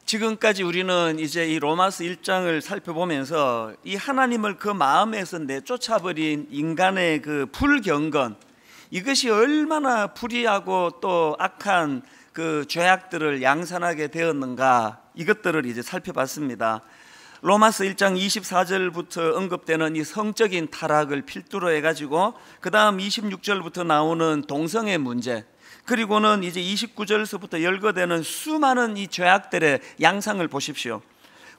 지금까지 우리는 이제 이 로마서 1장을 살펴보면서 이 하나님을 그 마음에서 내쫓아버린 인간의 그 불경건, 이것이 얼마나 불의하고 또 악한 그 죄악들을 양산하게 되었는가, 이것들을 이제 살펴봤습니다. 로마서 1장 24절부터 언급되는 이 성적인 타락을 필두로 해가지고 그 다음 26절부터 나오는 동성애 문제, 그리고는 이제 29절서부터 열거되는 수많은 이 죄악들의 양상을 보십시오.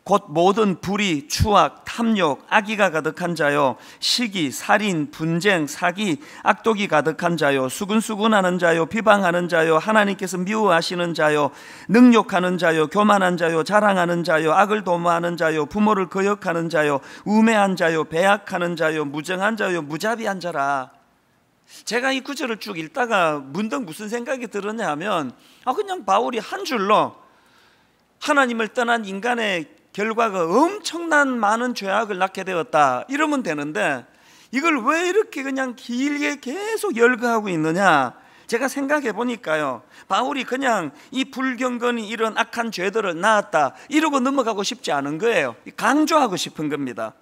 곧 모든 불의, 추악, 탐욕, 악의가 가득한 자요, 시기, 살인, 분쟁, 사기, 악독이 가득한 자요, 수근수근하는 자요, 비방하는 자요, 하나님께서 미워하시는 자요, 능욕하는 자요, 교만한 자요, 자랑하는 자요, 악을 도모하는 자요, 부모를 거역하는 자요, 우매한 자요, 배약하는 자요, 무정한 자요, 무자비한 자라. 제가 이 구절을 쭉 읽다가 문득 무슨 생각이 들었냐 하면, 그냥 바울이 한 줄로 하나님을 떠난 인간의 결과가 엄청난 많은 죄악을 낳게 되었다 이러면 되는데, 이걸 왜 이렇게 그냥 길게 계속 열거하고 있느냐, 제가 생각해 보니까요, 바울이 그냥 이 불경건이 이런 악한 죄들을 낳았다 이러고 넘어가고 싶지 않은 거예요. 강조하고 싶은 겁니다.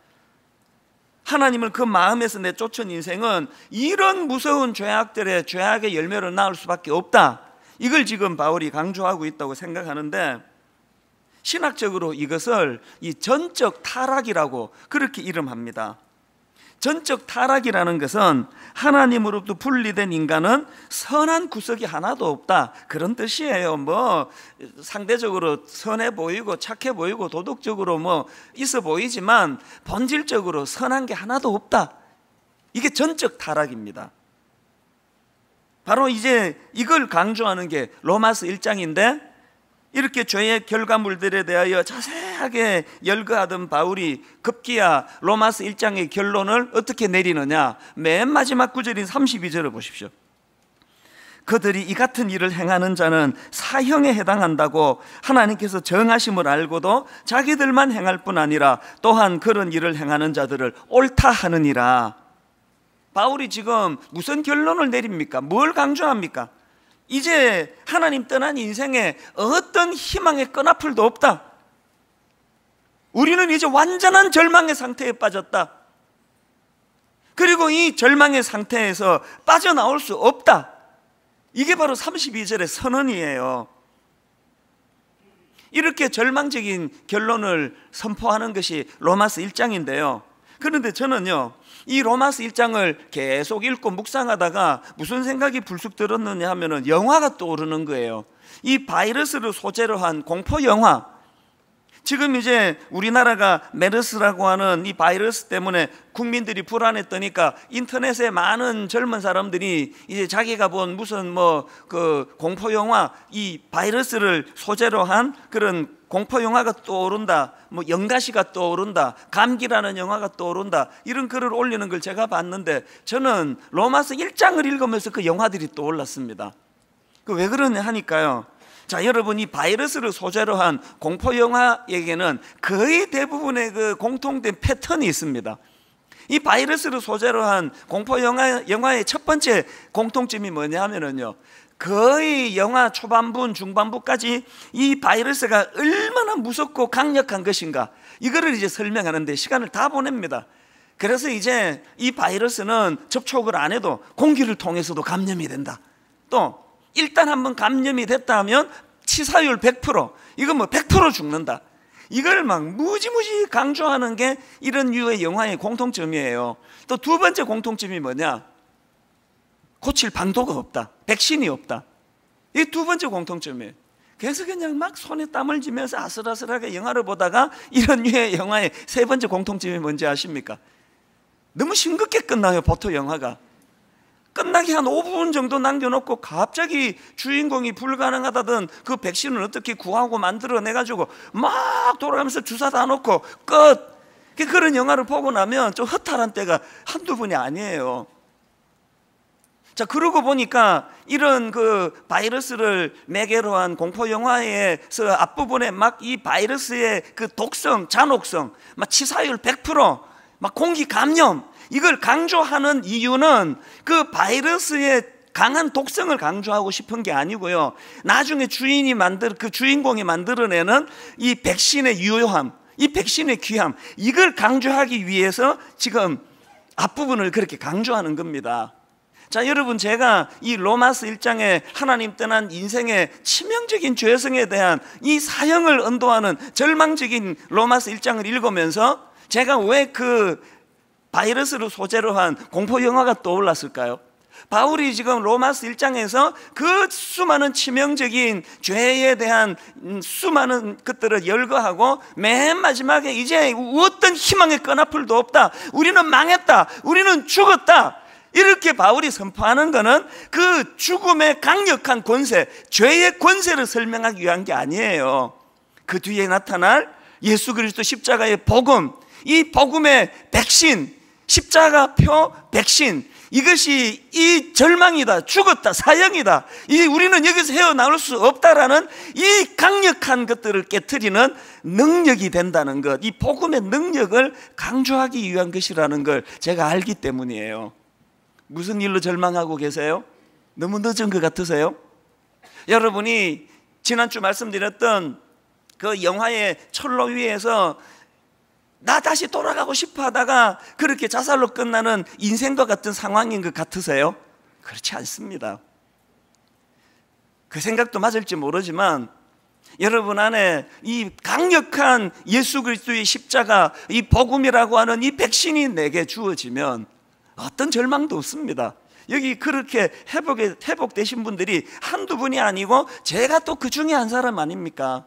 하나님을 그 마음에서 내쫓은 인생은 이런 무서운 죄악들의 죄악의 열매를 낳을 수밖에 없다, 이걸 지금 바울이 강조하고 있다고 생각하는데, 신학적으로 이것을 이 전적 타락이라고 그렇게 이름합니다. 전적 타락이라는 것은 하나님으로부터 분리된 인간은 선한 구석이 하나도 없다, 그런 뜻이에요. 뭐 상대적으로 선해 보이고 착해 보이고 도덕적으로 뭐 있어 보이지만 본질적으로 선한 게 하나도 없다, 이게 전적 타락입니다. 바로 이제 이걸 강조하는 게 로마서 1장인데, 이렇게 죄의 결과물들에 대하여 자세하게 열거하던 바울이 급기야 로마서 1장의 결론을 어떻게 내리느냐, 맨 마지막 구절인 32절을 보십시오. 그들이 이 같은 일을 행하는 자는 사형에 해당한다고 하나님께서 정하심을 알고도 자기들만 행할 뿐 아니라 또한 그런 일을 행하는 자들을 옳다 하느니라. 바울이 지금 무슨 결론을 내립니까? 뭘 강조합니까? 이제 하나님 떠난 인생에 어떤 희망의 끈앞을도 없다, 우리는 이제 완전한 절망의 상태에 빠졌다, 그리고 이 절망의 상태에서 빠져나올 수 없다, 이게 바로 32절의 선언이에요. 이렇게 절망적인 결론을 선포하는 것이 로마서 1장인데요 그런데 저는요, 이 로마서 1장을 계속 읽고 묵상하다가 무슨 생각이 불쑥 들었느냐 하면은 영화가 떠오르는 거예요. 이 바이러스를 소재로 한 공포 영화. 지금 이제 우리나라가 메르스라고 하는 이 바이러스 때문에 국민들이 불안했더니까 인터넷에 많은 젊은 사람들이 이제 자기가 본 무슨 뭐 그 공포 영화, 이 바이러스를 소재로 한 그런 공포 영화가 떠오른다, 뭐 영가시가 떠오른다, 감기라는 영화가 떠오른다, 이런 글을 올리는 걸 제가 봤는데, 저는 로마서 1장을 읽으면서 그 영화들이 떠올랐습니다. 그 왜 그러냐 하니까요, 자, 여러분, 이 바이러스를 소재로 한 공포 영화에게는 거의 대부분의 그 공통된 패턴이 있습니다. 이 바이러스를 소재로 한 공포 영화의 첫 번째 공통점이 뭐냐 하면은요, 거의 영화 초반부, 중반부까지 이 바이러스가 얼마나 무섭고 강력한 것인가, 이거를 이제 설명하는데 시간을 다 보냅니다. 그래서 이제 이 바이러스는 접촉을 안 해도 공기를 통해서도 감염이 된다, 또 일단 한번 감염이 됐다 하면 치사율 100%, 이건 뭐 100% 죽는다, 이걸 막 무지무지 강조하는 게 이런 류의 영화의 공통점이에요. 또 두 번째 공통점이 뭐냐, 고칠 방도가 없다, 백신이 없다, 이게 두 번째 공통점이에요. 그래서 그냥 막 손에 땀을 쥐면서 아슬아슬하게 영화를 보다가 이런 류의 영화의 세 번째 공통점이 뭔지 아십니까? 너무 싱겁게 끝나요. 보통 영화가 끝나기 한 5분 정도 남겨놓고 갑자기 주인공이 불가능하다던 그 백신을 어떻게 구하고 만들어내가지고 막 돌아가면서 주사 다 놓고 끝. 그런 영화를 보고 나면 좀 허탈한 때가 한두 번이 아니에요. 자, 그러고 보니까 이런 그 바이러스를 매개로 한 공포 영화에서 앞부분에 막 이 바이러스의 그 독성, 잔혹성, 막 치사율 100%, 막 공기 감염, 이걸 강조하는 이유는 그 바이러스의 강한 독성을 강조하고 싶은 게 아니고요. 나중에 그 주인공이 만들어내는 이 백신의 유효함, 이 백신의 귀함, 이걸 강조하기 위해서 지금 앞부분을 그렇게 강조하는 겁니다. 자, 여러분, 제가 이 로마서 1장에 하나님 떠난 인생의 치명적인 죄성에 대한 이 사형을 언도하는 절망적인 로마서 1장을 읽으면서 제가 왜 그 바이러스를 소재로 한 공포 영화가 떠올랐을까요? 바울이 지금 로마서 1장에서 그 수많은 치명적인 죄에 대한 수많은 것들을 열거하고 맨 마지막에 이제 어떤 희망의 끈앞을도 없다, 우리는 망했다, 우리는 죽었다, 이렇게 바울이 선포하는 것은 그 죽음의 강력한 권세, 죄의 권세를 설명하기 위한 게 아니에요. 그 뒤에 나타날 예수 그리스도 십자가의 복음, 이 복음의 백신, 십자가표 백신, 이것이 이 절망이다, 죽었다, 사형이다, 우리는 여기서 헤어나올 수 없다라는 이 강력한 것들을 깨트리는 능력이 된다는 것, 이 복음의 능력을 강조하기 위한 것이라는 걸 제가 알기 때문이에요. 무슨 일로 절망하고 계세요? 너무 늦은 것 같으세요? 여러분이 지난주 말씀드렸던 그 영화의 철로 위에서 나 다시 돌아가고 싶어 하다가 그렇게 자살로 끝나는 인생과 같은 상황인 것 같으세요? 그렇지 않습니다. 그 생각도 맞을지 모르지만 여러분 안에 이 강력한 예수 그리스도의 십자가, 이 복음이라고 하는 이 백신이 내게 주어지면 어떤 절망도 없습니다. 여기 그렇게 회복되신 분들이 한두 분이 아니고 제가 또 그 중에 한 사람 아닙니까?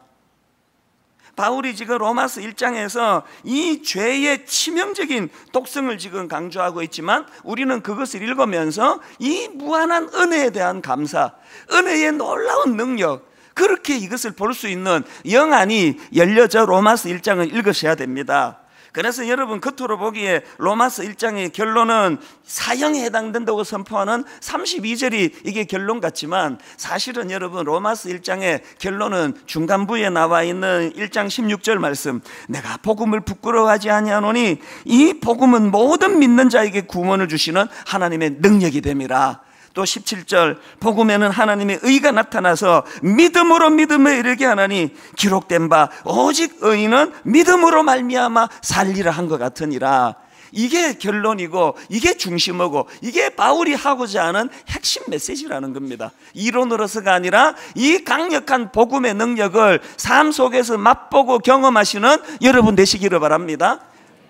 바울이 지금 로마서 1장에서 이 죄의 치명적인 독성을 지금 강조하고 있지만 우리는 그것을 읽으면서 이 무한한 은혜에 대한 감사, 은혜의 놀라운 능력, 그렇게 이것을 볼 수 있는 영안이 열려져 로마서 1장을 읽으셔야 됩니다. 그래서 여러분 겉으로 보기에 로마서 1장의 결론은 사형에 해당된다고 선포하는 32절이 이게 결론 같지만 사실은 여러분 로마서 1장의 결론은 중간부에 나와 있는 1장 16절 말씀, 내가 복음을 부끄러워하지 아니하노니 이 복음은 모든 믿는 자에게 구원을 주시는 하나님의 능력이 됨이라. 또 17절, 복음에는 하나님의 의가 나타나서 믿음으로 믿음에 이르게 하나니 기록된 바 오직 의인은 믿음으로 말미암아 살리라 한 것 같으니라. 이게 결론이고 이게 중심이고 이게 바울이 하고자 하는 핵심 메시지라는 겁니다. 이론으로서가 아니라 이 강력한 복음의 능력을 삶 속에서 맛보고 경험하시는 여러분 되시기를 바랍니다.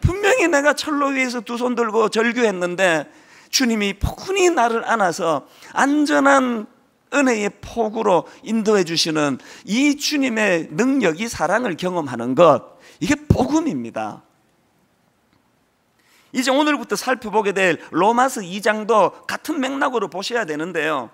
분명히 내가 철로 위에서 두 손 들고 절규했는데 주님이 포근히 나를 안아서 안전한 은혜의 폭으로 인도해 주시는 이 주님의 능력이, 사랑을 경험하는 것, 이게 복음입니다. 이제 오늘부터 살펴보게 될 로마서 2장도 같은 맥락으로 보셔야 되는데요,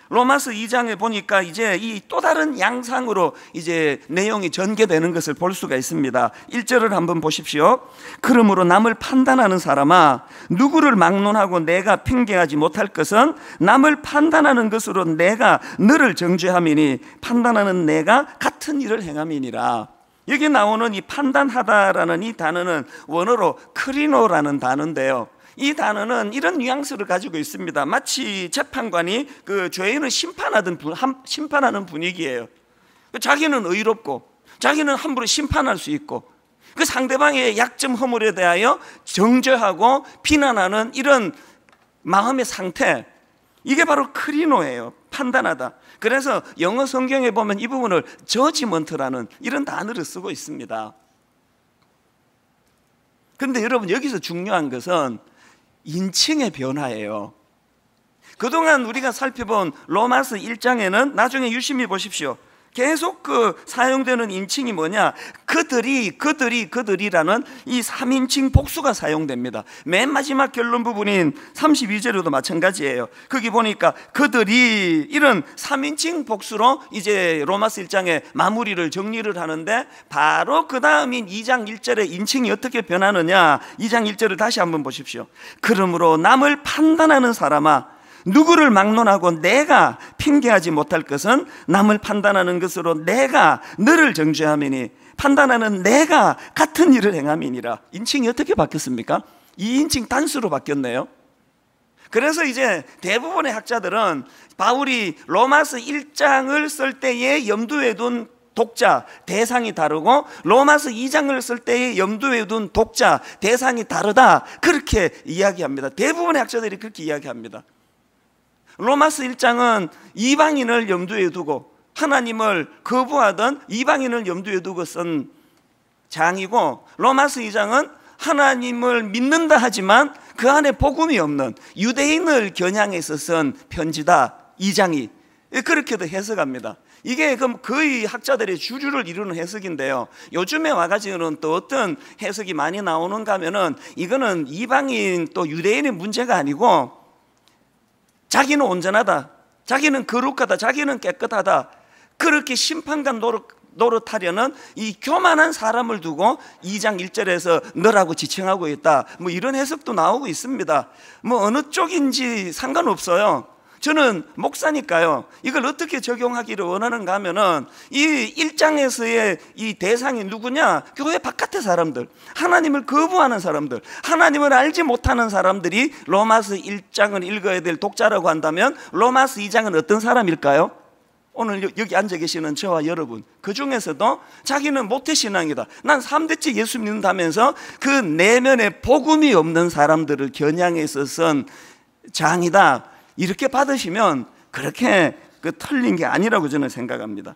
로마서 2장에 보니까 이제 이 또 다른 양상으로 이제 내용이 전개되는 것을 볼 수가 있습니다. 1절을 한번 보십시오. 그러므로 남을 판단하는 사람아, 누구를 막론하고 내가 핑계하지 못할 것은 남을 판단하는 것으로 내가 너를 정죄함이니 판단하는 내가 같은 일을 행함이니라. 여기 나오는 이 판단하다라는 이 단어는 원어로 크리노라는 단어인데요, 이 단어는 이런 뉘앙스를 가지고 있습니다. 마치 재판관이 그 죄인을 심판하는 분위기예요. 자기는 의롭고 자기는 함부로 심판할 수 있고 그 상대방의 약점 허물에 대하여 정죄하고 비난하는 이런 마음의 상태, 이게 바로 크리노예요. 판단하다. 그래서 영어 성경에 보면 이 부분을 저지먼트라는 이런 단어를 쓰고 있습니다. 그런데 여러분, 여기서 중요한 것은 인칭의 변화예요. 그동안 우리가 살펴본 로마서 1장에는 나중에 유심히 보십시오. 계속 그 사용되는 인칭이 뭐냐, 그들이라는 이 3인칭 복수가 사용됩니다. 맨 마지막 결론 부분인 32절에도 마찬가지예요. 거기 보니까 그들이, 이런 3인칭 복수로 이제 로마서 1장의 마무리를 정리를 하는데, 바로 그 다음인 2장 1절의 인칭이 어떻게 변하느냐, 2장 1절을 다시 한번 보십시오. 그러므로 남을 판단하는 사람아, 누구를 막론하고 내가 핑계하지 못할 것은 남을 판단하는 것으로 내가 너를 정죄함이니 판단하는 내가 같은 일을 행함이니라. 인칭이 어떻게 바뀌었습니까? 2인칭 단수로 바뀌었네요. 그래서 이제 대부분의 학자들은 바울이 로마서 1장을 쓸 때에 염두에 둔 독자, 대상이 다르고 로마서 2장을 쓸 때에 염두에 둔 독자, 대상이 다르다, 그렇게 이야기합니다. 대부분의 학자들이 그렇게 이야기합니다. 로마서 1장은 이방인을 염두에 두고 하나님을 거부하던 이방인을 염두에 두고 쓴 장이고, 로마서 2장은 하나님을 믿는다 하지만 그 안에 복음이 없는 유대인을 겨냥해서 쓴 편지다, 2장이. 그렇게도 해석합니다. 이게 거의 학자들의 주류를 이루는 해석인데요, 요즘에 와가지고는 또 어떤 해석이 많이 나오는가 하면은 이거는 이방인 또 유대인의 문제가 아니고 자기는 온전하다, 자기는 거룩하다, 자기는 깨끗하다, 그렇게 심판관 노릇하려는 이 교만한 사람을 두고 2장 1절에서 너라고 지칭하고 있다, 뭐 이런 해석도 나오고 있습니다. 뭐 어느 쪽인지 상관없어요. 저는 목사니까요, 이걸 어떻게 적용하기를 원하는가 하면은 이 1장에서의 이 대상이 누구냐? 교회 바깥의 사람들, 하나님을 거부하는 사람들, 하나님을 알지 못하는 사람들이 로마서 1장을 읽어야 될 독자라고 한다면 로마서 2장은 어떤 사람일까요? 오늘 여기 앉아 계시는 저와 여러분, 그 중에서도 자기는 모태신앙이다, 난 3대째 예수 믿는다면서 그 내면에 복음이 없는 사람들을 겨냥해서 쓴 장이다, 이렇게 받으시면 그렇게 틀린 게 아니라고 저는 생각합니다.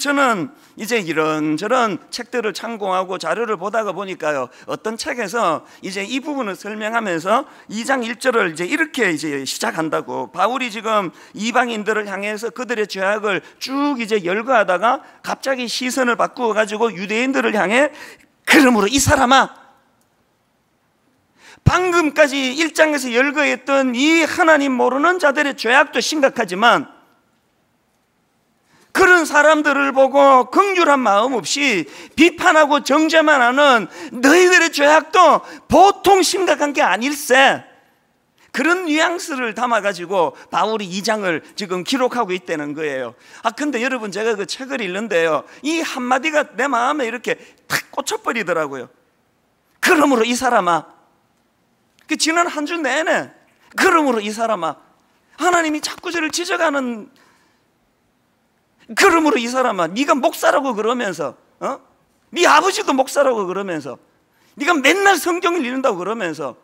저는 이제 이런저런 책들을 참고하고 자료를 보다가 보니까요, 어떤 책에서 이제 이 부분을 설명하면서 2장 1절을 이제 이렇게 이제 시작한다고, 바울이 지금 이방인들을 향해서 그들의 죄악을 쭉 이제 열거하다가 갑자기 시선을 바꾸어 가지고 유대인들을 향해, 그러므로 이 사람아, 방금까지 1장에서 열거했던 이 하나님 모르는 자들의 죄악도 심각하지만 그런 사람들을 보고 긍휼한 마음 없이 비판하고 정죄만 하는 너희들의 죄악도 보통 심각한 게 아닐세, 그런 뉘앙스를 담아가지고 바울이 2장을 지금 기록하고 있다는 거예요. 근데 여러분, 제가 그 책을 읽는데요, 이 한마디가 내 마음에 이렇게 탁 꽂혀버리더라고요. 그러므로 이 사람아, 지난 한 주 내내 그러므로 이 사람아, 하나님이 자꾸 저를 지적하는, 그러므로 이 사람아, 네가 목사라고 그러면서, 네 아버지도 목사라고 그러면서, 네가 맨날 성경을 읽는다고 그러면서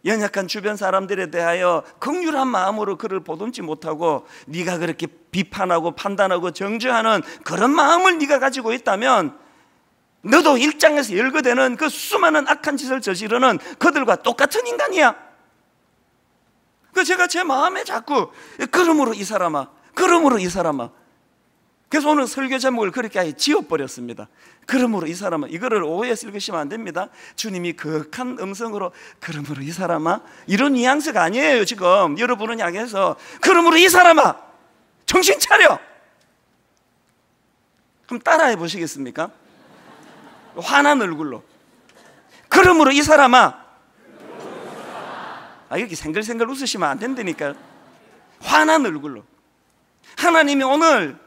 연약한 주변 사람들에 대하여 긍휼한 마음으로 그를 보듬지 못하고 네가 그렇게 비판하고 판단하고 정죄하는 그런 마음을 네가 가지고 있다면 너도 1장에서 열거되는 그 수많은 악한 짓을 저지르는 그들과 똑같은 인간이야. 제가 제 마음에 자꾸 그러므로 이 사람아, 그러므로 이 사람아. 그래서 오늘 설교 제목을 그렇게 아예 지워버렸습니다. 그러므로 이 사람아. 이거를 오해해서 읽으시면 안 됩니다. 주님이 거룩한 음성으로 그러므로 이 사람아, 이런 뉘앙스가 아니에요. 지금 여러분은 향해서 그러므로 이 사람아, 정신 차려. 그럼 따라해 보시겠습니까? 화난 얼굴로, 그러므로 이 사람아. 이렇게 생글생글 웃으시면 안 된다니까요. 화난 얼굴로. 하나님이 오늘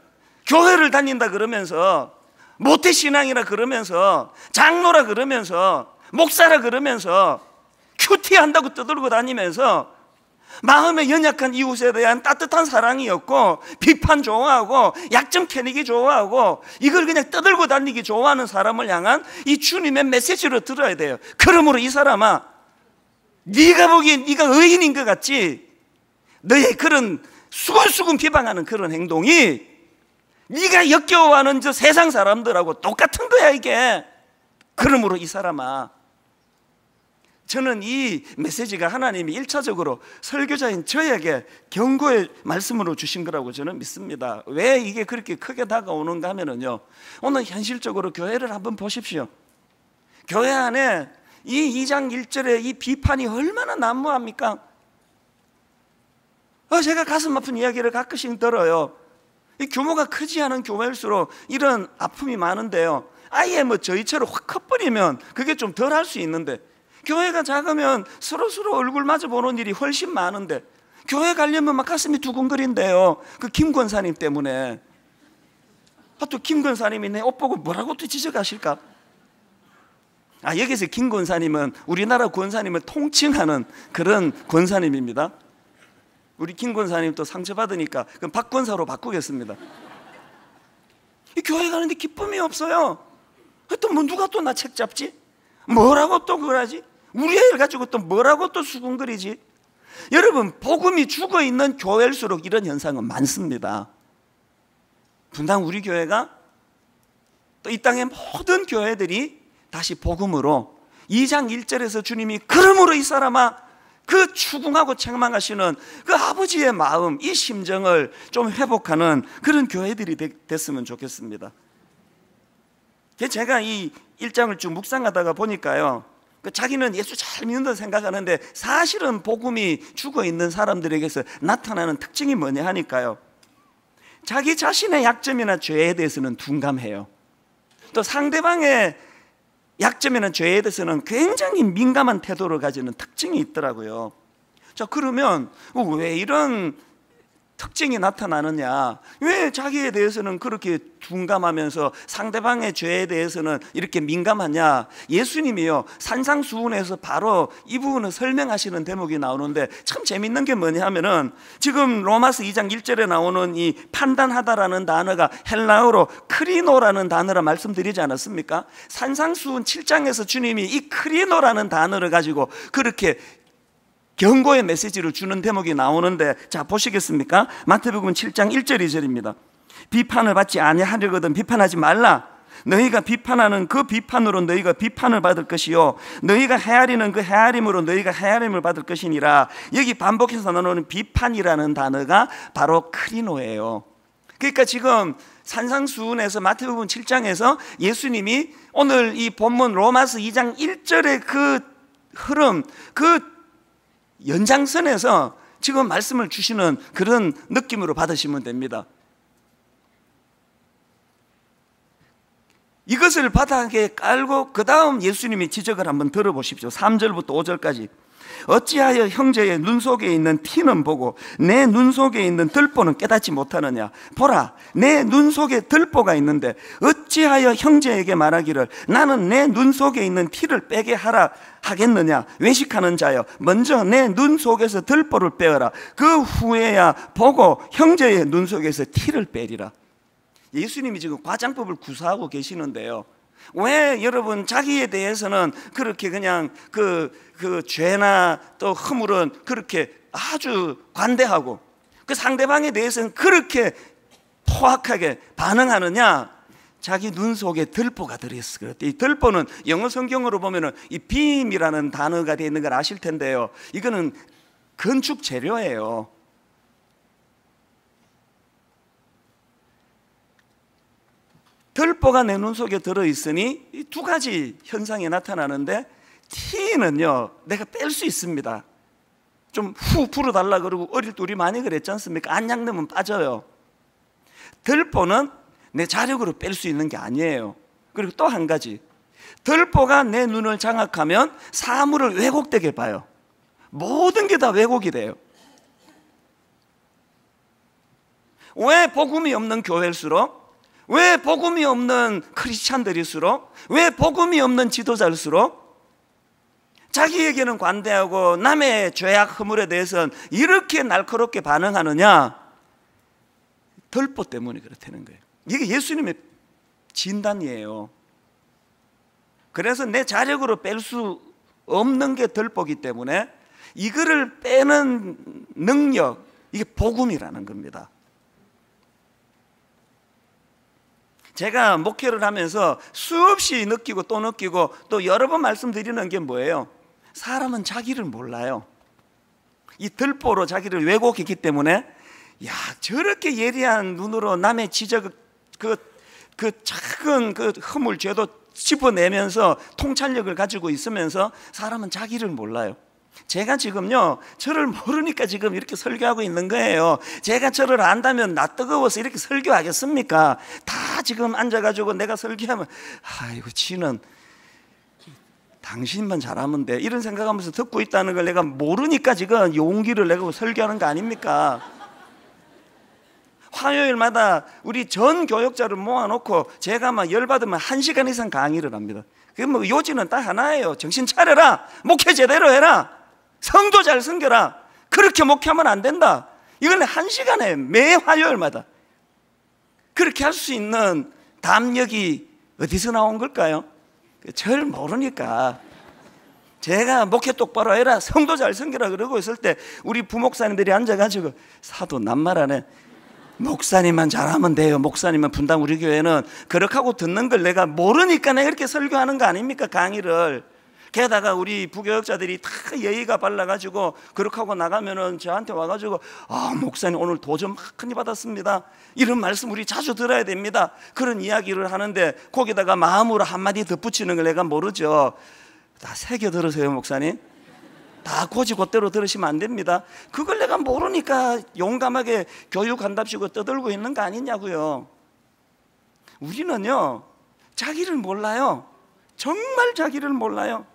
교회를 다닌다 그러면서, 모태신앙이라 그러면서, 장로라 그러면서, 목사라 그러면서, 큐티한다고 떠들고 다니면서 마음에 연약한 이웃에 대한 따뜻한 사랑이 없고 비판 좋아하고 약점 캐내기 좋아하고 이걸 그냥 떠들고 다니기 좋아하는 사람을 향한 이 주님의 메시지로 들어야 돼요. 그러므로 이 사람아, 네가 보기엔 네가 의인인 것 같지? 너의 그런 수근수근 비방하는 그런 행동이 네가 역겨워하는 저 세상 사람들하고 똑같은 거야 이게. 그러므로 이 사람아. 저는 이 메시지가 하나님이 1차적으로 설교자인 저에게 경고의 말씀으로 주신 거라고 저는 믿습니다. 왜 이게 그렇게 크게 다가오는가 하면요, 오늘 현실적으로 교회를 한번 보십시오. 교회 안에 이 2장 1절의 이 비판이 얼마나 난무합니까? 제가 가슴 아픈 이야기를 가끔씩 들어요. 이 규모가 크지 않은 교회일수록 이런 아픔이 많은데요, 아예 저희처럼 확 커버리면 그게 좀 덜 할 수 있는데, 교회가 작으면 서로 얼굴 마주 보는 일이 훨씬 많은데, 교회 가려면 막 가슴이 두근거린대요. 그 김 권사님 때문에. 또 김 권사님이 내 옷 보고 뭐라고 또 지적하실까? 여기서 김 권사님은 우리나라 권사님을 통칭하는 그런 권사님입니다. 우리 김 권사님 또 상처받으니까 그럼 박 권사로 바꾸겠습니다. 이 교회 가는데 기쁨이 없어요. 또 뭐 누가 또 나 책 잡지? 뭐라고 또 그러지? 우리 애를 가지고 또 뭐라고 또 수군거리지? 여러분, 복음이 죽어있는 교회일수록 이런 현상은 많습니다. 분당 우리 교회가 또 이 땅의 모든 교회들이 다시 복음으로 2장 1절에서 주님이 그러므로 이 사람아 그 추궁하고 책망하시는 그 아버지의 마음, 이 심정을 좀 회복하는 그런 교회들이 됐으면 좋겠습니다. 제가 이 1장을 쭉 묵상하다가 보니까요, 자기는 예수 잘 믿는다 생각하는데 사실은 복음이 죽어있는 사람들에게서 나타나는 특징이 뭐냐 하니까요, 자기 자신의 약점이나 죄에 대해서는 둔감해요. 또 상대방의 약점이나 죄에 대해서는 굉장히 민감한 태도를 가지는 특징이 있더라고요. 자, 그러면 왜 이런 특징이 나타나느냐? 왜 자기에 대해서는 그렇게 둔감하면서 상대방의 죄에 대해서는 이렇게 민감하냐? 예수님이요, 산상수훈에서 바로 이 부분을 설명하시는 대목이 나오는데 참 재밌는 게 뭐냐 하면은, 지금 로마서 2장 1절에 나오는 이 판단하다라는 단어가 헬라어로 크리노라는 단어라 말씀드리지 않았습니까? 산상수훈 7장에서 주님이 이 크리노라는 단어를 가지고 그렇게 경고의 메시지를 주는 대목이 나오는데, 자 보시겠습니까? 마태복음 7장 1절 2절입니다. 비판을 받지 아니하려거든 비판하지 말라. 너희가 비판하는 그 비판으로 너희가 비판을 받을 것이요 너희가 헤아리는 그 헤아림으로 너희가 헤아림을 받을 것이니라. 여기 반복해서 나오는 비판이라는 단어가 바로 크리노예요. 그러니까 지금 산상수훈에서 마태복음 7장에서 예수님이 오늘 이 본문 로마서 2장 1절의 그 흐름, 그 연장선에서 지금 말씀을 주시는 그런 느낌으로 받으시면 됩니다. 이것을 바닥에 깔고 그 다음 예수님이 지적을 한번 들어보십시오. 3절부터 5절까지. 어찌하여 형제의 눈 속에 있는 티는 보고 내 눈 속에 있는 들보는 깨닫지 못하느냐? 보라, 내 눈 속에 들보가 있는데 어찌하여 형제에게 말하기를 나는 내 눈 속에 있는 티를 빼게 하라 하겠느냐? 외식하는 자여, 먼저 내 눈 속에서 들보를 빼어라. 그 후에야 보고 형제의 눈 속에서 티를 빼리라. 예수님이 지금 과장법을 구사하고 계시는데요, 왜 여러분 자기에 대해서는 그렇게 그냥 그 죄나 또 허물은 그렇게 아주 관대하고 그 상대방에 대해서는 그렇게 포악하게 반응하느냐? 자기 눈 속에 들보가 들어있어. 그랬대. 이 들보는 영어 성경으로 보면은 이 빔이라는 단어가 되어 있는 걸 아실 텐데요, 이거는 건축 재료예요. 들보가 내 눈 속에 들어있으니 이 두 가지 현상이 나타나는데, 티는요 내가 뺄 수 있습니다. 좀 후 불어달라 그러고 어릴 때 우리 많이 그랬지 않습니까? 안약 넣으면 빠져요. 들보는 내 자력으로 뺄 수 있는 게 아니에요. 그리고 또 한 가지, 들보가 내 눈을 장악하면 사물을 왜곡되게 봐요. 모든 게 다 왜곡이 돼요. 왜 복음이 없는 교회일수록, 왜 복음이 없는 크리스찬들일수록, 왜 복음이 없는 지도자일수록 자기에게는 관대하고 남의 죄악 허물에 대해서는 이렇게 날카롭게 반응하느냐? 들보 때문에 그렇다는 거예요. 이게 예수님의 진단이에요. 그래서 내 자력으로 뺄 수 없는 게 들보기 때문에 이거를 빼는 능력, 이게 복음이라는 겁니다. 제가 목회를 하면서 수없이 느끼고 또 느끼고 또 여러 번 말씀드리는 게 뭐예요? 사람은 자기를 몰라요. 이 들보로 자기를 왜곡했기 때문에, 야, 저렇게 예리한 눈으로 남의 지적, 그 작은 그 허물 죄도 짚어내면서 통찰력을 가지고 있으면서 사람은 자기를 몰라요. 제가 지금요, 저를 모르니까 지금 이렇게 설교하고 있는 거예요. 제가 저를 안다면 나 뜨거워서 이렇게 설교하겠습니까? 다 지금 앉아가지고 내가 설교하면, 아이고 지는 당신만 잘하면 돼, 이런 생각하면서 듣고 있다는 걸 내가 모르니까 지금 용기를 내고 설교하는 거 아닙니까? 화요일마다 우리 전 교역자를 모아놓고 제가 막 열받으면 1시간 이상 강의를 합니다. 그 뭐 요지는 딱 하나예요. 정신 차려라. 목회 제대로 해라. 성도 잘 섬겨라. 그렇게 목회하면 안 된다. 이건 1시간에 매 화요일마다 그렇게 할 수 있는 담력이 어디서 나온 걸까요? 절 모르니까. 제가 목회 똑바로 해라, 성도 잘 섬겨라 그러고 있을 때 우리 부목사님들이 앉아가지고 사도 낱말하네. 목사님만 잘하면 돼요. 목사님은 분당 우리 교회는 그렇게 하고 듣는 걸 내가 모르니까 내가 이렇게 설교하는 거 아닙니까? 강의를. 게다가 우리 부교역자들이 다 예의가 발라가지고 그렇게 하고 나가면은 저한테 와가지고 목사님 오늘 도전 많이 받았습니다. 이런 말씀 우리 자주 들어야 됩니다. 그런 이야기를 하는데 거기다가 마음으로 한마디 덧붙이는 걸 내가 모르죠. 다 새겨 들으세요, 목사님. 다 고지고대로 들으시면 안 됩니다. 그걸 내가 모르니까 용감하게 교육한답시고 떠들고 있는 거 아니냐고요. 우리는요, 자기를 몰라요. 정말 자기를 몰라요.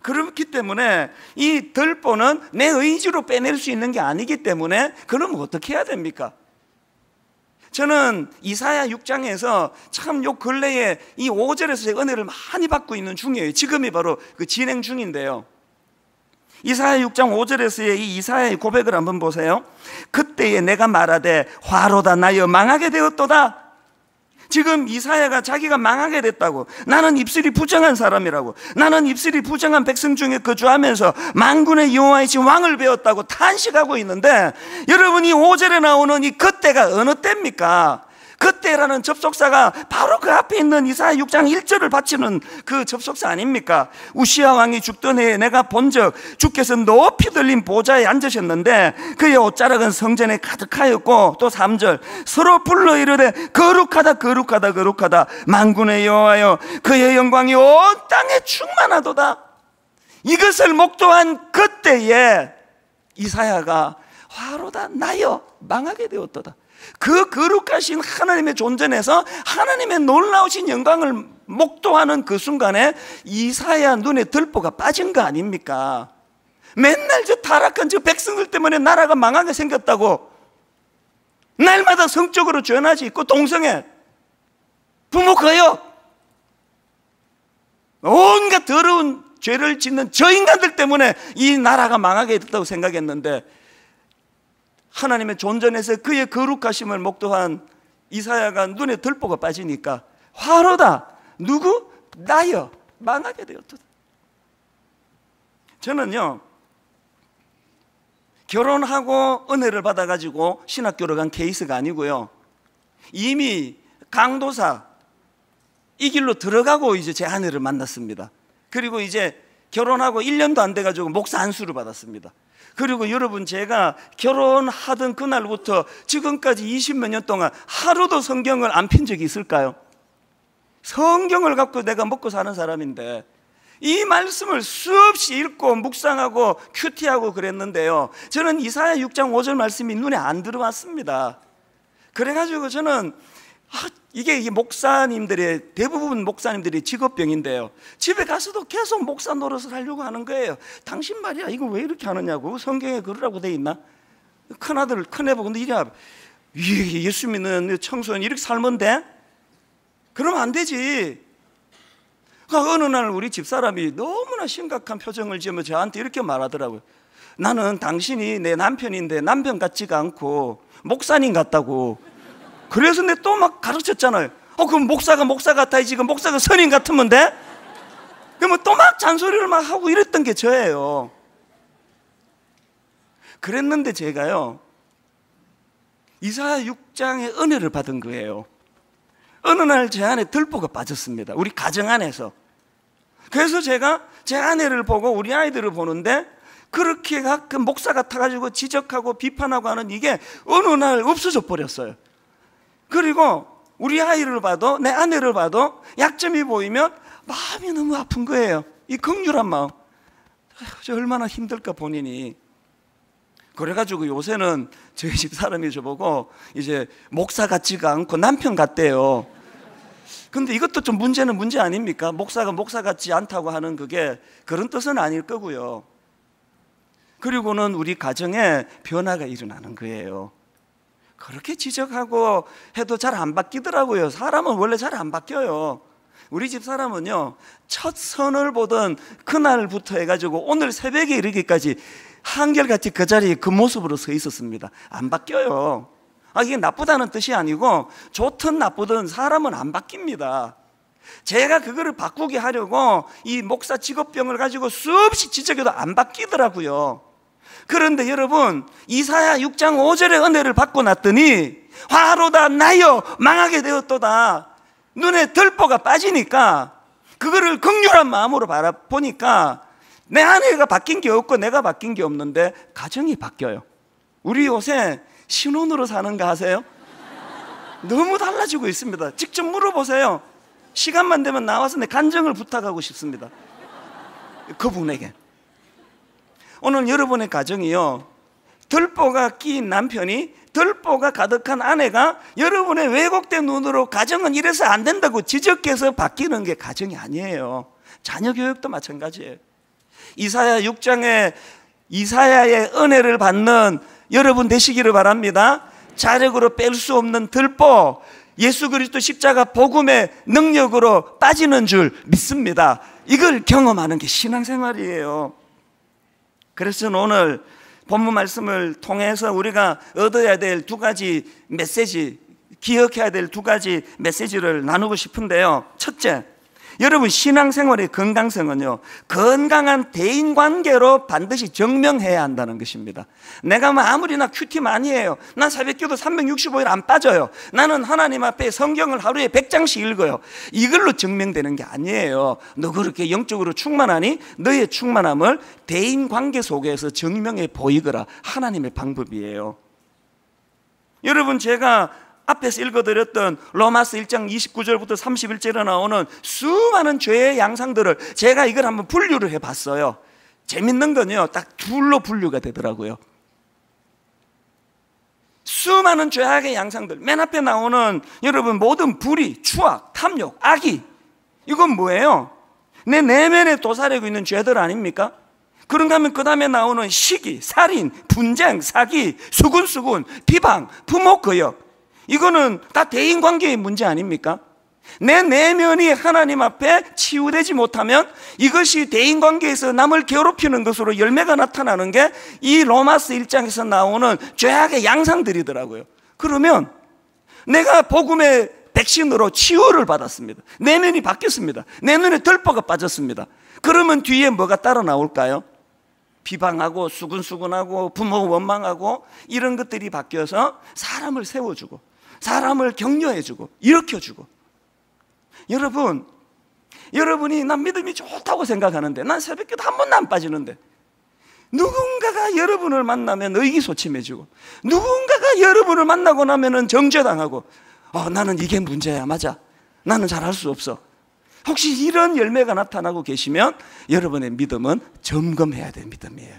그렇기 때문에 이 덜보는 내 의지로 빼낼 수 있는 게 아니기 때문에 그럼 어떻게 해야 됩니까? 저는 이사야 6장에서 참 요 근래에 이 5절에서 제가 은혜를 많이 받고 있는 중이에요. 지금이 바로 그 진행 중인데요. 이사야 6장 5절에서의 이 이사야의 고백을 한번 보세요. 그때에 내가 말하되 화로다 나여 망하게 되었도다. 지금 이사야가 자기가 망하게 됐다고, 나는 입술이 부정한 사람이라고, 나는 입술이 부정한 백성 중에 거주하면서 만군의 여호와이신 왕을 배웠다고 탄식하고 있는데, 여러분이 5절에 나오는 이 그때가 어느 때입니까? 그때라는 접속사가 바로 그 앞에 있는 이사야 6장 1절을 바치는 그 접속사 아닙니까? 우시야 왕이 죽던 해에 내가 본적 주께서 높이 들린 보좌에 앉으셨는데 그의 옷자락은 성전에 가득하였고, 또 3절 서로 불러 이르되 거룩하다 거룩하다 거룩하다 만군의 여호와여 그의 영광이 온 땅에 충만하도다. 이것을 목도한 그때에 이사야가 화로다 나여 망하게 되었도다. 그 거룩하신 하나님의 존전에서 하나님의 놀라우신 영광을 목도하는 그 순간에 이사야 눈에 들보가 빠진 거 아닙니까? 맨날 저 타락한 저 백성들 때문에 나라가 망하게 생겼다고 날마다 성적으로 죄나지 있고 동성애, 부모 거역, 온갖 더러운 죄를 짓는 저 인간들 때문에 이 나라가 망하게 됐다고 생각했는데, 하나님의 존전에서 그의 거룩하심을 목도한 이사야가 눈에 들보가 빠지니까 화로다 누구? 나여 망하게 되었도다. 저는요, 결혼하고 은혜를 받아가지고 신학교로 간 케이스가 아니고요, 이미 강도사 이 길로 들어가고 이제 제 아내를 만났습니다. 그리고 이제 결혼하고 1년도 안 돼가지고 목사 안수를 받았습니다. 그리고 여러분, 제가 결혼하던 그날부터 지금까지 20몇 년 동안 하루도 성경을 안 핀 적이 있을까요? 성경을 갖고 내가 먹고 사는 사람인데 이 말씀을 수없이 읽고 묵상하고 큐티하고 그랬는데요, 저는 이사야 6장 5절 말씀이 눈에 안 들어왔습니다. 그래가지고 저는 이게 목사님들의, 대부분 목사님들이 직업병인데요, 집에 가서도 계속 목사 노릇을 하려고 하는 거예요. 당신 말이야 이거 왜 이렇게 하느냐고, 성경에 그러라고 돼 있나? 큰아들 큰애 보고 이래, 예수 믿는 청소년 이렇게 살면 돼? 그러면 안 되지. 그러니까 어느 날 우리 집사람이 너무나 심각한 표정을 지으며 저한테 이렇게 말하더라고요. 나는 당신이 내 남편인데 남편 같지가 않고 목사님 같다고. 그래서 내가 또 막 가르쳤잖아요. 그럼 목사가 목사 같아야지, 그 목사가 선임 같으면 돼? 그러면 또 막 잔소리를 막 하고 이랬던 게 저예요. 그랬는데 제가요, 이사야 6장의 은혜를 받은 거예요. 어느 날 제 안에 들보가 빠졌습니다. 우리 가정 안에서. 그래서 제가 제 아내를 보고 우리 아이들을 보는데 그렇게 가끔 목사 같아가지고 지적하고 비판하고 하는 이게 어느 날 없어져 버렸어요. 그리고 우리 아이를 봐도 내 아내를 봐도 약점이 보이면 마음이 너무 아픈 거예요. 이 긍휼한 마음. 저 얼마나 힘들까 본인이. 그래가지고 요새는 저희 집 사람이 저보고 이제 목사 같지가 않고 남편 같대요. 근데 이것도 좀 문제는 문제 아닙니까? 목사가 목사 같지 않다고 하는 그게 그런 뜻은 아닐 거고요. 그리고는 우리 가정에 변화가 일어나는 거예요. 그렇게 지적하고 해도 잘 안 바뀌더라고요. 사람은 원래 잘 안 바뀌어요. 우리 집 사람은요, 첫 선을 보던 그날부터 해가지고 오늘 새벽에 이르기까지 한결같이 그 자리에 그 모습으로 서 있었습니다. 안 바뀌어요. 이게 나쁘다는 뜻이 아니고 좋든 나쁘든 사람은 안 바뀝니다. 제가 그거를 바꾸게 하려고 이 목사 직업병을 가지고 수없이 지적해도 안 바뀌더라고요. 그런데 여러분, 이사야 6장 5절의 은혜를 받고 났더니 화로다 나여 망하게 되었도다. 눈에 들보가 빠지니까 그거를 긍휼한 마음으로 바라보니까 내 아내가 바뀐 게 없고 내가 바뀐 게 없는데 가정이 바뀌어요. 우리 요새 신혼으로 사는가 하세요? 너무 달라지고 있습니다. 직접 물어보세요. 시간만 되면 나와서 내 간증을 부탁하고 싶습니다. 그분에게. 오늘 여러분의 가정이요, 들보가 낀 남편이, 들보가 가득한 아내가 여러분의 왜곡된 눈으로 가정은 이래서 안 된다고 지적해서 바뀌는 게 가정이 아니에요. 자녀 교육도 마찬가지예요. 이사야 6장에 이사야의 은혜를 받는 여러분 되시기를 바랍니다. 자력으로 뺄 수 없는 들보, 예수 그리스도 십자가 복음의 능력으로 빠지는 줄 믿습니다. 이걸 경험하는 게 신앙생활이에요. 그래서 오늘 본문 말씀을 통해서 우리가 얻어야 될 두 가지 메시지, 기억해야 될 두 가지 메시지를 나누고 싶은데요. 첫째, 여러분 신앙생활의 건강성은요, 건강한 대인관계로 반드시 증명해야 한다는 것입니다. 내가 뭐 아무리나 큐티 많이 해요. 난 새벽기도 365일 안 빠져요. 나는 하나님 앞에 성경을 하루에 100장씩 읽어요. 이걸로 증명되는 게 아니에요. 너 그렇게 영적으로 충만하니? 너의 충만함을 대인관계 속에서 증명해 보이거라. 하나님의 방법이에요. 여러분, 제가 앞에서 읽어드렸던 로마서 1장 29절부터 31절에 나오는 수많은 죄의 양상들을 제가 이걸 한번 분류를 해봤어요. 재밌는 건요, 딱 둘로 분류가 되더라고요. 수많은 죄악의 양상들, 맨 앞에 나오는 여러분 모든 불의, 추악, 탐욕, 악의, 이건 뭐예요? 내 내면에 도사리고 있는 죄들 아닙니까? 그런가 하면 그 다음에 나오는 시기, 살인, 분쟁, 사기, 수군수군, 비방, 부모 거역, 이거는 다 대인관계의 문제 아닙니까? 내 내면이 하나님 앞에 치유되지 못하면 이것이 대인관계에서 남을 괴롭히는 것으로 열매가 나타나는 게 이 로마서 1장에서 나오는 죄악의 양상들이더라고요. 그러면 내가 복음의 백신으로 치유를 받았습니다. 내면이 바뀌었습니다. 내 눈에 들보가 빠졌습니다. 그러면 뒤에 뭐가 따라 나올까요? 비방하고 수근수근하고 부모 원망하고 이런 것들이 바뀌어서 사람을 세워주고 사람을 격려해주고 일으켜주고. 여러분, 여러분이 난 믿음이 좋다고 생각하는데, 난 새벽기도 한 번도 안 빠지는데, 누군가가 여러분을 만나면 의기소침해지고, 누군가가 여러분을 만나고 나면 정죄당하고, 나는 이게 문제야. 맞아, 나는 잘할 수 없어. 혹시 이런 열매가 나타나고 계시면 여러분의 믿음은 점검해야 될 믿음이에요.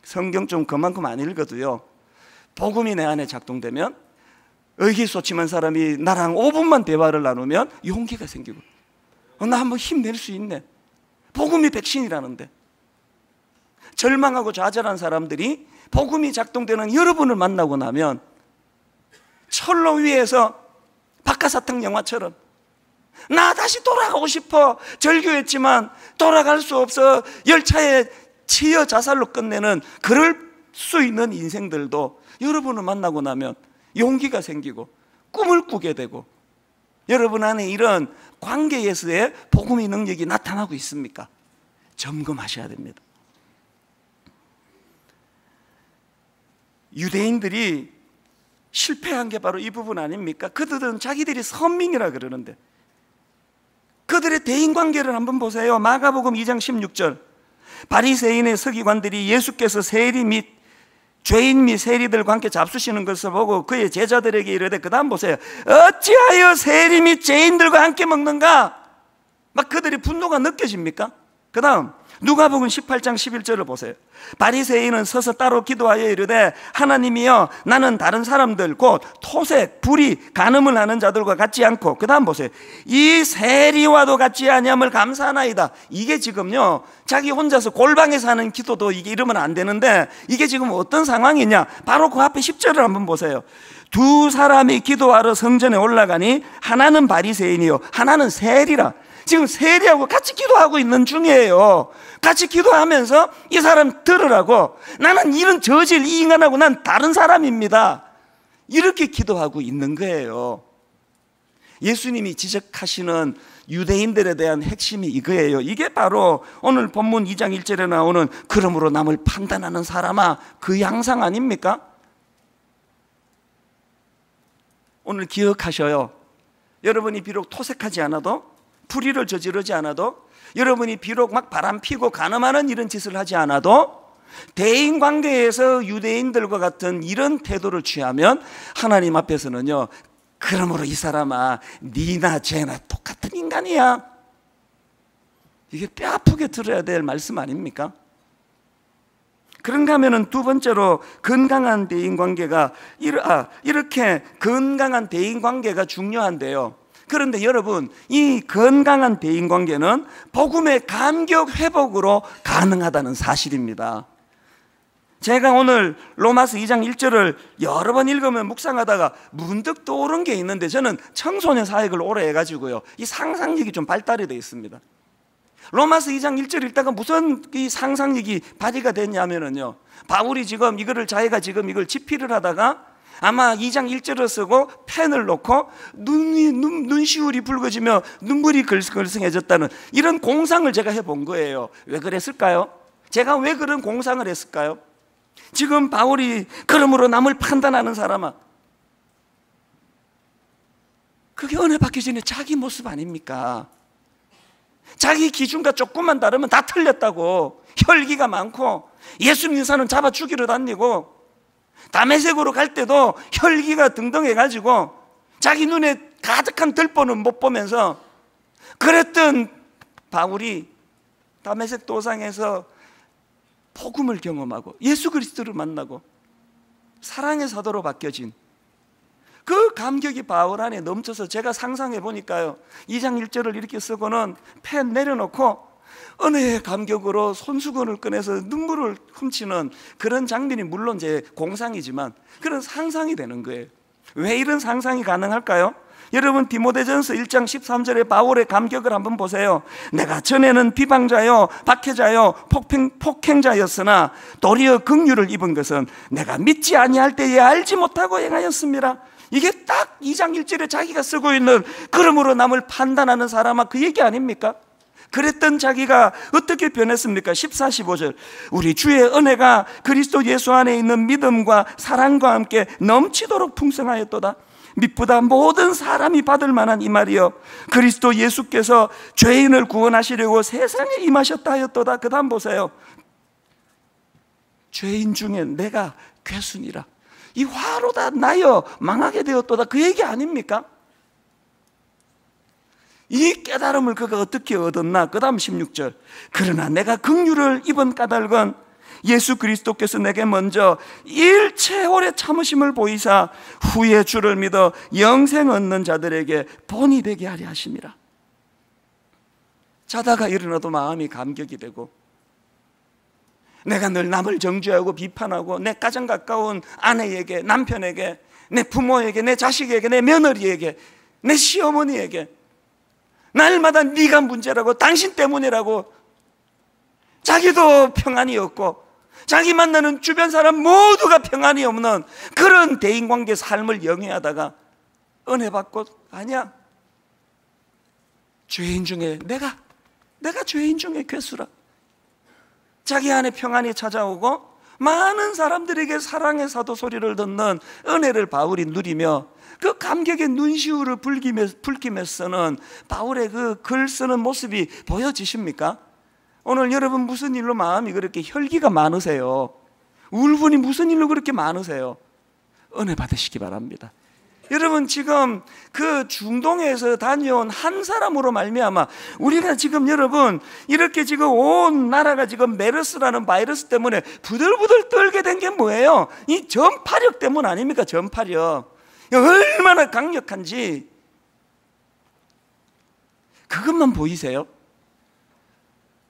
성경 좀 그만큼 안 읽어도요, 복음이 내 안에 작동되면 의기소침한 사람이 나랑 5분만 대화를 나누면 용기가 생기고, 나 한번 힘낼 수 있네. 복음이 백신이라는데. 절망하고 좌절한 사람들이 복음이 작동되는 여러분을 만나고 나면 철로 위에서 박하사탕 영화처럼 나 다시 돌아가고 싶어 절규했지만 돌아갈 수 없어 열차에 치여 자살로 끝내는 그럴 수 있는 인생들도 여러분을 만나고 나면 용기가 생기고 꿈을 꾸게 되고, 여러분 안에 이런 관계에서의 복음의 능력이 나타나고 있습니까? 점검하셔야 됩니다. 유대인들이 실패한 게 바로 이 부분 아닙니까? 그들은 자기들이 선민이라 그러는데, 그들의 대인관계를 한번 보세요. 마가복음 2장 16절, 바리새인의 서기관들이 예수께서 세리 및 죄인 및 세리들과 함께 잡수시는 것을 보고 그의 제자들에게 이르되, 그 다음 보세요. 어찌하여 세리 및 죄인들과 함께 먹는가? 막 그들이 분노가 느껴집니까? 그 다음 누가복음 18장 11절을 보세요. 바리새인은 서서 따로 기도하여 이르되, 하나님이여, 나는 다른 사람들 곧 토색, 불의, 간음을 하는 자들과 같지 않고, 그 다음 보세요. 이 세리와도 같지 아니함을 감사하나이다. 이게 지금요, 자기 혼자서 골방에서 하는 기도도 이게 이러면 안 되는데, 이게 지금 어떤 상황이냐? 바로 그 앞에 10절을 한번 보세요. 두 사람이 기도하러 성전에 올라가니 하나는 바리새인이요 하나는 세리라. 지금 세리하고 같이 기도하고 있는 중이에요. 같이 기도하면서 이 사람 들으라고, 나는 이런 저질 이 인간하고 난 다른 사람입니다, 이렇게 기도하고 있는 거예요. 예수님이 지적하시는 유대인들에 대한 핵심이 이거예요. 이게 바로 오늘 본문 2장 1절에 나오는 그러므로 남을 판단하는 사람아, 그 양상 아닙니까? 오늘 기억하셔요. 여러분이 비록 토색하지 않아도, 불의를 저지르지 않아도, 여러분이 비록 막 바람 피고 간음하는 이런 짓을 하지 않아도 대인관계에서 유대인들과 같은 이런 태도를 취하면 하나님 앞에서는요, 그러므로 이 사람아, 니나 쟤나 똑같은 인간이야, 이게 뼈 아프게 들어야 될 말씀 아닙니까? 그런가 하면은 두 번째로 건강한 대인관계가, 이렇게 건강한 대인관계가 중요한데요, 그런데 여러분, 이 건강한 대인관계는 복음의 감격 회복으로 가능하다는 사실입니다. 제가 오늘 로마서 2장 1절을 여러 번 읽으면 묵상하다가 문득 떠오른 게 있는데, 저는 청소년 사역을 오래 해가지고요, 이 상상력이 좀 발달이 되어 있습니다. 로마서 2장 1절 읽다가 무슨 이 상상력이 발휘가 됐냐면요, 바울이 지금 이거를, 자기가 지금 이걸 집필을 하다가 아마 2장 1절을 쓰고 펜을 놓고 눈시울이 붉어지며 눈물이 글썽글썽해졌다는 이런 공상을 제가 해본 거예요. 왜 그랬을까요? 제가 왜 그런 공상을 했을까요? 지금 바울이 그러므로 남을 판단하는 사람아, 그게 은혜 받기 전에 자기 모습 아닙니까? 자기 기준과 조금만 다르면 다 틀렸다고, 혈기가 많고 예수 믿는 사람 잡아 죽이러 다니고, 다메섹으로 갈 때도 혈기가 등등해가지고 자기 눈에 가득한 들보는 못 보면서 그랬던 바울이 다메섹 도상에서 복음을 경험하고 예수 그리스도를 만나고 사랑의 사도로 바뀌어진 그 감격이 바울 안에 넘쳐서, 제가 상상해 보니까요, 2장 1절을 이렇게 쓰고는 펜 내려놓고 은혜의 감격으로 손수건을 꺼내서 눈물을 훔치는 그런 장면이, 물론 제 공상이지만 그런 상상이 되는 거예요. 왜 이런 상상이 가능할까요? 여러분, 디모데전서 1장 13절에 바울의 감격을 한번 보세요. 내가 전에는 비방자요 박해자요 폭행자였으나 도리어 긍휼을 입은 것은 내가 믿지 아니할 때에 알지 못하고 행하였습니다. 이게 딱 2장 1절에 자기가 쓰고 있는 그러므로 남을 판단하는 사람아, 그 얘기 아닙니까? 그랬던 자기가 어떻게 변했습니까? 14, 15절 우리 주의 은혜가 그리스도 예수 안에 있는 믿음과 사랑과 함께 넘치도록 풍성하였도다. 믿보다 모든 사람이 받을 만한 이 말이요, 그리스도 예수께서 죄인을 구원하시려고 세상에 임하셨다 하였도다. 그 다음 보세요. 죄인 중에 내가 괴순이라 이 화로다 나여 망하게 되었도다. 그 얘기 아닙니까? 이 깨달음을 그가 어떻게 얻었나? 그 다음 16절 그러나 내가 긍휼을 입은 까닭은 예수 그리스도께서 내게 먼저 일체 오래 참으심을 보이사 후에 주를 믿어 영생 얻는 자들에게 본이 되게 하려 하심이라. 자다가 일어나도 마음이 감격이 되고, 내가 늘 남을 정죄하고 비판하고 내 가장 가까운 아내에게, 남편에게, 내 부모에게, 내 자식에게, 내 며느리에게, 내 시어머니에게 날마다 네가 문제라고, 당신 때문이라고, 자기도 평안이 없고 자기 만나는 주변 사람 모두가 평안이 없는 그런 대인관계 삶을 영위하다가 은혜 받고, 아니야, 죄인 중에 내가 죄인 중에 괴수라. 자기 안에 평안이 찾아오고 많은 사람들에게 사랑의 사도 소리를 듣는 은혜를 바울이 누리며 그 감격의 눈시울을 붉히며 쓰는 바울의 그 글 쓰는 모습이 보여지십니까? 오늘 여러분 무슨 일로 마음이 그렇게 혈기가 많으세요? 울분이 무슨 일로 그렇게 많으세요? 은혜 받으시기 바랍니다. 여러분, 지금 그 중동에서 다녀온 한 사람으로 말미암아 우리가 지금, 여러분, 이렇게 지금 온 나라가 지금 메르스라는 바이러스 때문에 부들부들 떨게 된 게 뭐예요? 이 전파력 때문 아닙니까? 전파력 얼마나 강력한지 그것만 보이세요?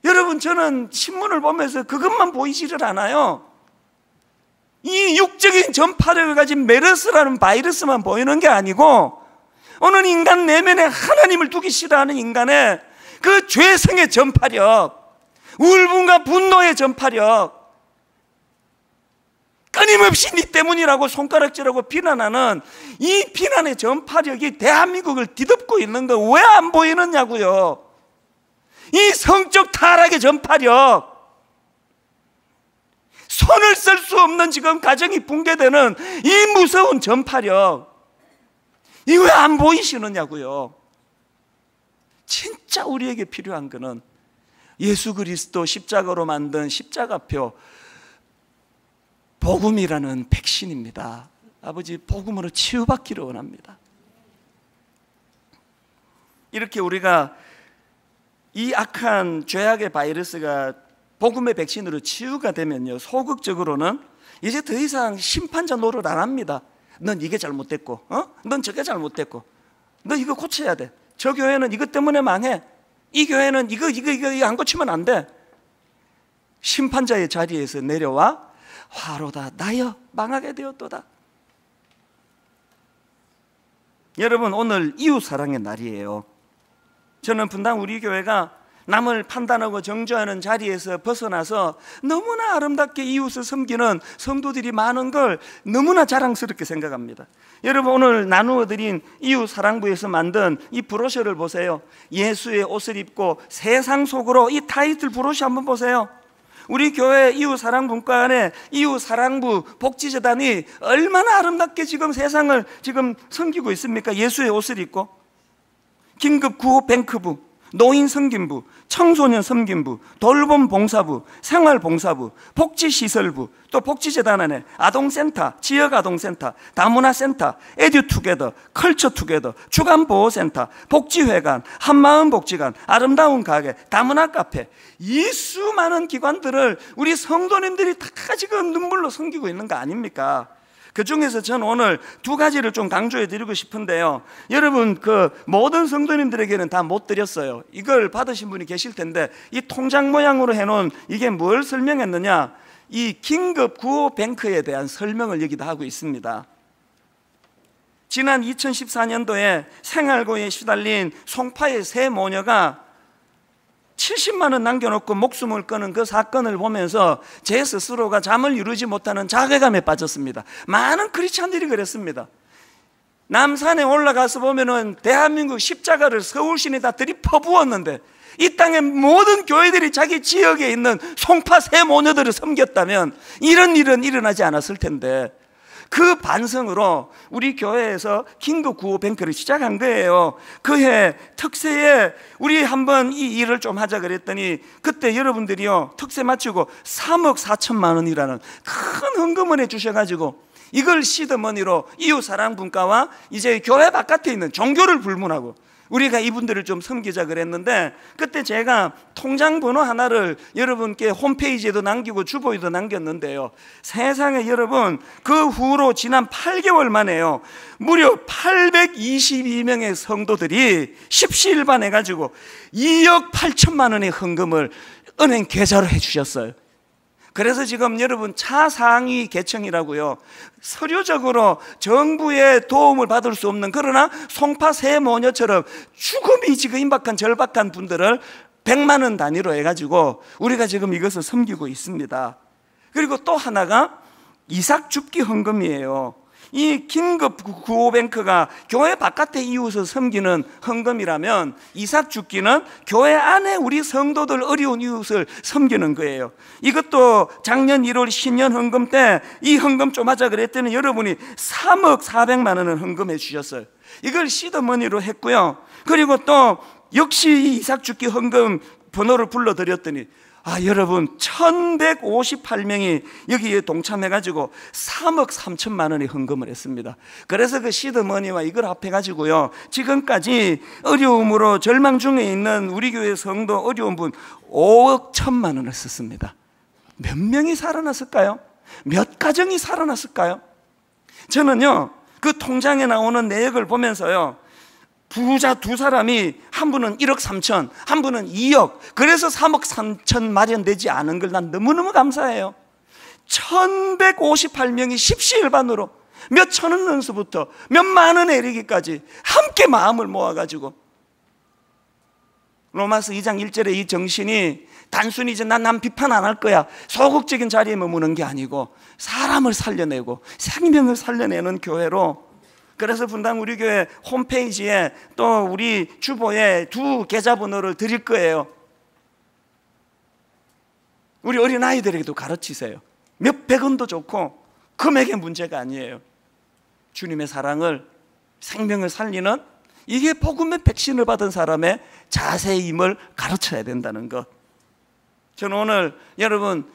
여러분, 저는 신문을 보면서 그것만 보이지를 않아요. 이 육적인 전파력을 가진 메르스라는 바이러스만 보이는 게 아니고, 어느 인간 내면에 하나님을 두기 싫어하는 인간의 그 죄성의 전파력, 울분과 분노의 전파력, 끊임없이 니 때문이라고 손가락질하고 비난하는 이 비난의 전파력이 대한민국을 뒤덮고 있는 거 왜 안 보이느냐고요. 이 성적 타락의 전파력, 손을 쓸 수 없는 지금 가정이 붕괴되는 이 무서운 전파력, 이거 왜 안 보이시느냐고요. 진짜 우리에게 필요한 것은 예수 그리스도 십자가로 만든 십자가표 복음이라는 백신입니다. 아버지, 복음으로 치유받기를 원합니다. 이렇게 우리가 이 악한 죄악의 바이러스가 복음의 백신으로 치유가 되면요, 소극적으로는 이제 더 이상 심판자 노릇 안 합니다. 넌 이게 잘못됐고, 넌 저게 잘못됐고, 너 이거 고쳐야 돼. 저 교회는 이것 때문에 망해. 이 교회는 이거 안 고치면 안 돼. 심판자의 자리에서 내려와 화로다 나여 망하게 되었도다. 여러분, 오늘 이웃사랑의 날이에요. 저는 분당 우리 교회가 남을 판단하고 정죄하는 자리에서 벗어나서 너무나 아름답게 이웃을 섬기는 성도들이 많은 걸 너무나 자랑스럽게 생각합니다. 여러분, 오늘 나누어 드린 이웃사랑부에서 만든 이 브로셔를 보세요. 예수의 옷을 입고 세상 속으로, 이 타이틀 브로셔 한번 보세요. 우리 교회 이웃사랑분과안에 이웃사랑부 복지재단이 얼마나 아름답게 지금 세상을 지금 섬기고 있습니까? 예수의 옷을 입고 긴급구호 뱅크부, 노인섬김부, 청소년 섬김부, 돌봄봉사부, 생활봉사부, 복지시설부, 또 복지재단 안에 아동센터, 지역아동센터, 다문화센터, 에듀투게더, 컬처투게더, 주간보호센터, 복지회관, 한마음복지관, 아름다운 가게, 다문화카페, 이 수많은 기관들을 우리 성도님들이 다 지금 눈물로 섬기고 있는 거 아닙니까? 그 중에서 저는 오늘 두 가지를 좀 강조해 드리고 싶은데요. 여러분, 그 모든 성도님들에게는 다 못 드렸어요. 이걸 받으신 분이 계실 텐데, 이 통장 모양으로 해놓은 이게 뭘 설명했느냐, 이 긴급구호뱅크에 대한 설명을 여기다 하고 있습니다. 지난 2014년도에 생활고에 시달린 송파의 세 모녀가 70만 원 남겨놓고 목숨을 끊은 그 사건을 보면서 제 스스로가 잠을 이루지 못하는 자괴감에 빠졌습니다. 많은 크리스찬들이 그랬습니다. 남산에 올라가서 보면은 대한민국 십자가를 서울시내 다 들이퍼부었는데, 이 땅의 모든 교회들이 자기 지역에 있는 송파 세 모녀들을 섬겼다면 이런 일은 일어나지 않았을 텐데, 그 반성으로 우리 교회에서 긴급구호뱅크를 시작한 거예요. 그해 특세에 우리 한번 이 일을 좀 하자 그랬더니, 그때 여러분들이요, 특세 마치고 3억 4천만 원이라는 큰 헌금을 해주셔가지고 이걸 시드머니로 이웃사랑분과와 이제 교회 바깥에 있는 종교를 불문하고 우리가 이분들을 좀 섬기자 그랬는데, 그때 제가 통장 번호 하나를 여러분께 홈페이지에도 남기고 주보에도 남겼는데요, 세상에 여러분, 그 후로 지난 8개월 만에요, 무려 822명의 성도들이 십시일반해가지고 2억 8천만 원의 헌금을 은행 계좌로 해주셨어요. 그래서 지금 여러분, 차상위 계층이라고요, 서류적으로 정부의 도움을 받을 수 없는, 그러나 송파 세 모녀처럼 죽음이 지금 임박한 절박한 분들을 100만 원 단위로 해가지고 우리가 지금 이것을 섬기고 있습니다. 그리고 또 하나가 이삭줍기 헌금이에요. 이 긴급구호뱅크가 교회 바깥의 이웃을 섬기는 헌금이라면, 이삭줍기는 교회 안에 우리 성도들 어려운 이웃을 섬기는 거예요. 이것도 작년 1월 신년 헌금 때 이 헌금 좀 하자 그랬더니 여러분이 3억 4백만 원을 헌금해 주셨어요. 이걸 시드머니로 했고요. 그리고 또 역시 이 이삭줍기 헌금 번호를 불러드렸더니, 여러분, 1158명이 여기에 동참해가지고 3억 3천만 원의 헌금을 했습니다. 그래서 그 시드머니와 이걸 합해가지고요, 지금까지 어려움으로 절망 중에 있는 우리 교회 성도 어려운 분 5억 1천만 원을 썼습니다. 몇 명이 살아났을까요? 몇 가정이 살아났을까요? 저는요, 그 통장에 나오는 내역을 보면서요, 부자 두 사람이, 한 분은 1억 3천, 한 분은 2억, 그래서 3억 3천 마련되지 않은 걸 난 너무너무 감사해요. 1158명이 십시일반으로 몇 천원 원수부터 몇 만원에 이르기까지 함께 마음을 모아가지고 로마서 2장 1절의 이 정신이 단순히 이제 난 남 비판 안 할 거야, 소극적인 자리에 머무는 게 아니고 사람을 살려내고 생명을 살려내는 교회로. 그래서 분당 우리 교회 홈페이지에 또 우리 주보에 2 계좌번호를 드릴 거예요. 우리 어린아이들에게도 가르치세요. 몇백 원도 좋고 금액의 문제가 아니에요. 주님의 사랑을, 생명을 살리는, 이게 복음의 백신을 받은 사람의 자세임을 가르쳐야 된다는 것. 저는 오늘 여러분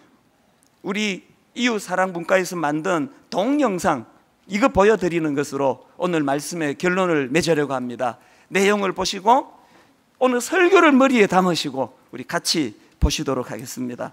우리 이웃사랑분과에서 만든 동영상, 이거 보여드리는 것으로 오늘 말씀의 결론을 맺으려고 합니다. 내용을 보시고 오늘 설교를 머리에 담으시고 우리 같이 보시도록 하겠습니다.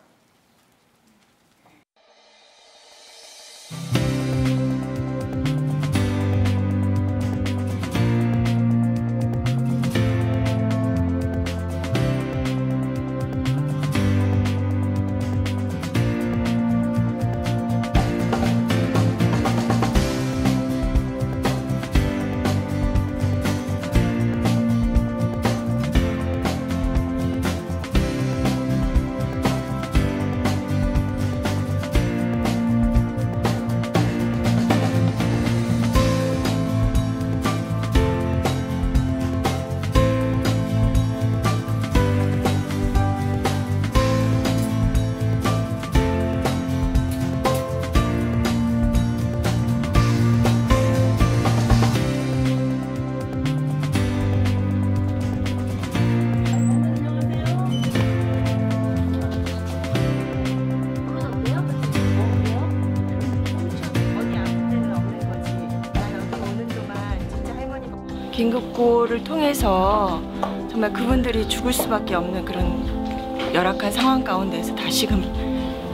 긴급고를 통해서 정말 그분들이 죽을 수밖에 없는 그런 열악한 상황 가운데서 다시금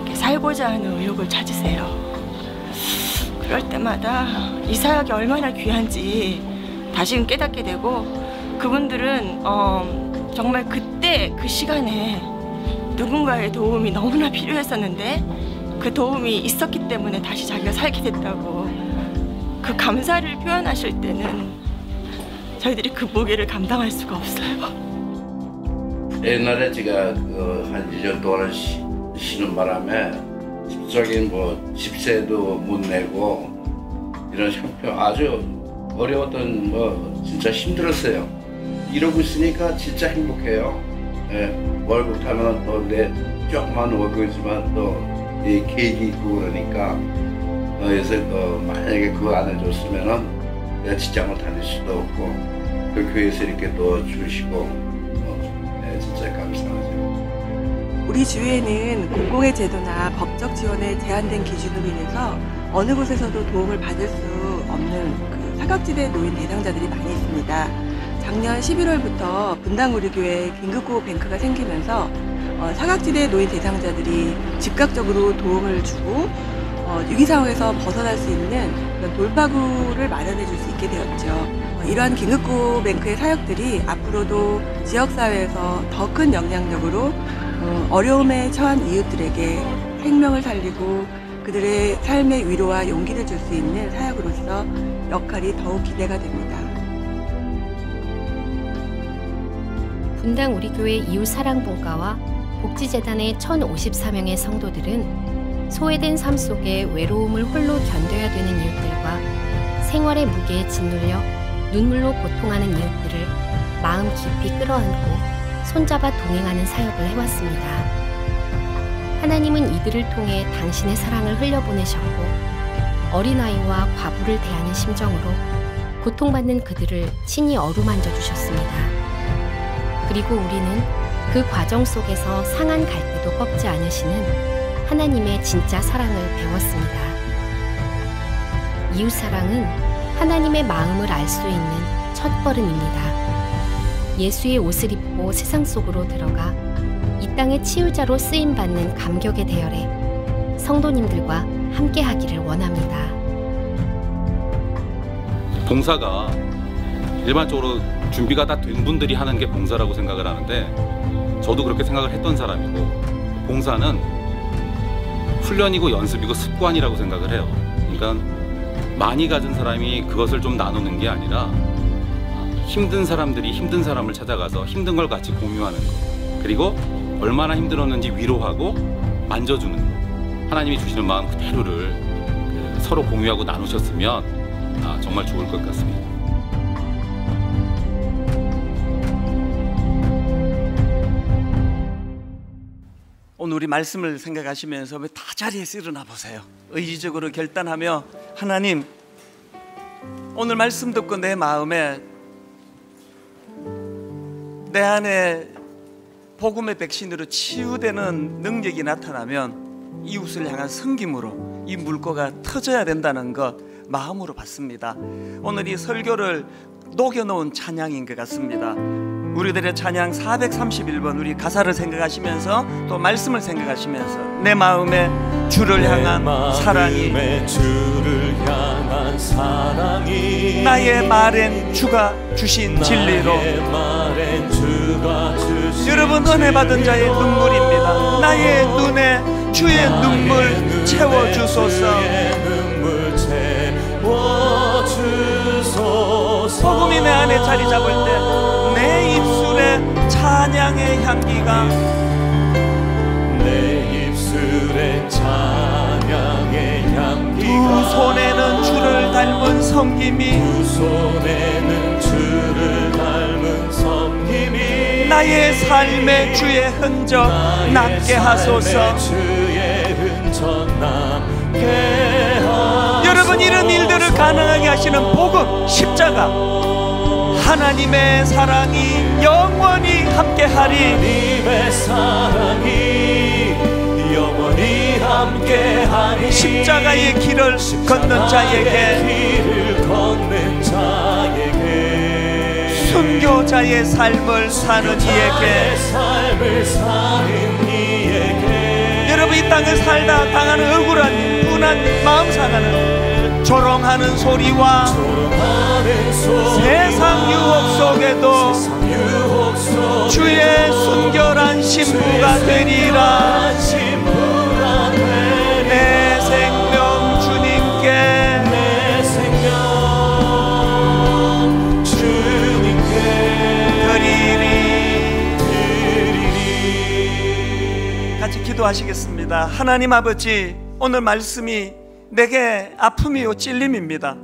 이렇게 살고자 하는 의욕을 찾으세요. 그럴 때마다 이 사역이 얼마나 귀한지 다시금 깨닫게 되고, 그분들은 정말 그때 그 시간에 누군가의 도움이 너무나 필요했었는데 그 도움이 있었기 때문에 다시 자기가 살게 됐다고 그 감사를 표현하실 때는 저희들이 그 무게를 감당할 수가 없어요. 옛날에 제가 한 2년 동안 쉬는 바람에 집적인 집세도 못 내고 이런 형편 아주 어려웠던 진짜 힘들었어요. 이러고 있으니까 진짜 행복해요. 예, 월급 타면 또 내 조그만 월급이지만 또 이 계획이 있고 그러니까 그래서 만약에 그거 안 해줬으면은 내가 직장을 다닐 수도 없고 그 교회에서 이렇게 또 주시고 진짜 감사하죠. 우리 주위에는 공공의 제도나 법적 지원에 제한된 기준으로 인해서 어느 곳에서도 도움을 받을 수 없는 그 사각지대 노인 대상자들이 많이 있습니다. 작년 11월부터 분당 우리 교회에 긴급구호 뱅크가 생기면서 사각지대 노인 대상자들이 즉각적으로 도움을 주고 위기 상황에서 벗어날 수 있는 그런 돌파구를 마련해 줄 수 있게 되었죠. 이러한 긴급구호 뱅크의 사역들이 앞으로도 지역사회에서 더 큰 영향력으로 어려움에 처한 이웃들에게 생명을 살리고 그들의 삶의 위로와 용기를 줄 수 있는 사역으로서 역할이 더욱 기대가 됩니다. 분당 우리 교회 이웃사랑분과와 복지재단의 1,054명의 성도들은 소외된 삶 속에 외로움을 홀로 견뎌야 되는 이웃들과 생활의 무게에 짓눌려 눈물로 고통하는 이웃들을 마음 깊이 끌어안고 손잡아 동행하는 사역을 해왔습니다. 하나님은 이들을 통해 당신의 사랑을 흘려보내셨고 어린아이와 과부를 대하는 심정으로 고통받는 그들을 친히 어루만져 주셨습니다. 그리고 우리는 그 과정 속에서 상한 갈대도 꺾지 않으시는 하나님의 진짜 사랑을 배웠습니다. 이웃사랑은 하나님의 마음을 알 수 있는 첫걸음입니다. 예수의 옷을 입고 세상 속으로 들어가 이 땅의 치유자로 쓰임받는 감격의 대열에 성도님들과 함께하기를 원합니다. 봉사가 일반적으로 준비가 다 된 분들이 하는 게 봉사라고 생각을 하는데 저도 그렇게 생각을 했던 사람이고, 봉사는 훈련이고 연습이고 습관이라고 생각을 해요. 그러니까 많이 가진 사람이 그것을 좀 나누는 게 아니라 힘든 사람들이 힘든 사람을 찾아가서 힘든 걸 같이 공유하는 것, 그리고 얼마나 힘들었는지 위로하고 만져주는 것, 하나님이 주시는 마음 그대로를 서로 공유하고 나누셨으면 정말 좋을 것 같습니다. 오늘 우리 말씀을 생각하시면서 왜 다 자리에서 일어나 보세요. 의지적으로 결단하며, 하나님, 오늘 말씀 듣고 내 마음에, 내 안에 복음의 백신으로 치유되는 능력이 나타나면 이웃을 향한 섬김으로 이 물꼬가 터져야 된다는 것 마음으로 받습니다. 오늘 이 설교를 녹여놓은 찬양인 것 같습니다. 우리들의 찬양 431번, 우리 가사를 생각하시면서 또 말씀을 생각하시면서 내 마음에 주를 향한 사랑이, 나의 말엔 주가 주신 진리로, 여러분 은혜 받은 자의 눈물입니다. 나의 눈에 주의 눈물 채워주소서. 복음이 내 안에 자리 잡을 때 내 입술에 찬양의 향기가, 내 입술에 찬양의 향기가, 두 손에는 주를 닮은 섬김이, 두 손에는 주를 닮은 섬김이, 나의 삶의 주의 흔적 남게 하소서. 주의 흔적 남게 하소서. 여러분, 이런 일들을 가능하게 하시는 복음, 십자가, 하나님의 사랑이 영원히 함께하리. 하나님의 사랑이 영원히 함께하리. 십자가의 길을 걷는 자에게, 순교자의 삶을 사는 이에게, 여러분, 이 땅을 살다 당하는 억울한 분한 마음 상하는 조롱하는 소리와 세상 유혹 속에도 주의 순결한 신부가 되리라. 내 생명 주님께, 드리리. 같이 기도하시겠습니다. 하나님 아버지, 오늘 말씀이 내게 아픔이요 찔림입니다.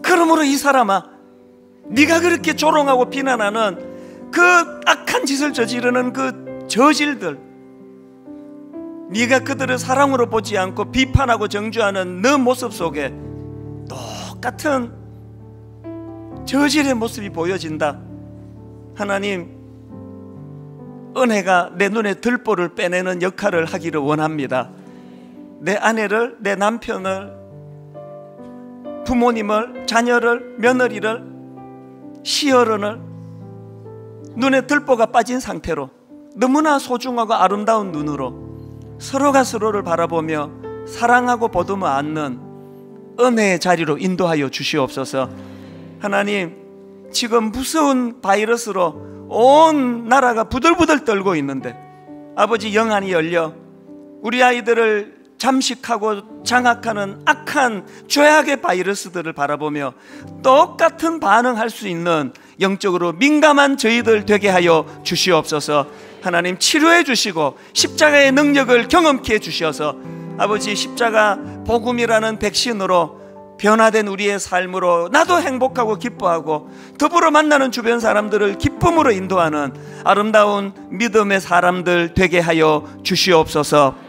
그러므로 이 사람아, 네가 그렇게 조롱하고 비난하는 그 악한 짓을 저지르는 그 저질들, 네가 그들을 사랑으로 보지 않고 비판하고 정죄하는 너 모습 속에 똑같은 저질의 모습이 보여진다. 하나님, 은혜가 내 눈에 들보를 빼내는 역할을 하기를 원합니다. 내 아내를, 내 남편을, 부모님을, 자녀를, 며느리를, 시어른을 눈에 들보가 빠진 상태로 너무나 소중하고 아름다운 눈으로 서로가 서로를 바라보며 사랑하고 보듬어 안는 은혜의 자리로 인도하여 주시옵소서. 하나님, 지금 무서운 바이러스로 온 나라가 부들부들 떨고 있는데, 아버지, 영안이 열려 우리 아이들을 잠식하고 장악하는 악한 죄악의 바이러스들을 바라보며 똑같은 반응할 수 있는 영적으로 민감한 저희들 되게 하여 주시옵소서. 하나님, 치료해 주시고 십자가의 능력을 경험케 해 주셔서 아버지, 십자가 복음이라는 백신으로 변화된 우리의 삶으로 나도 행복하고 기뻐하고 더불어 만나는 주변 사람들을 기쁨으로 인도하는 아름다운 믿음의 사람들 되게 하여 주시옵소서.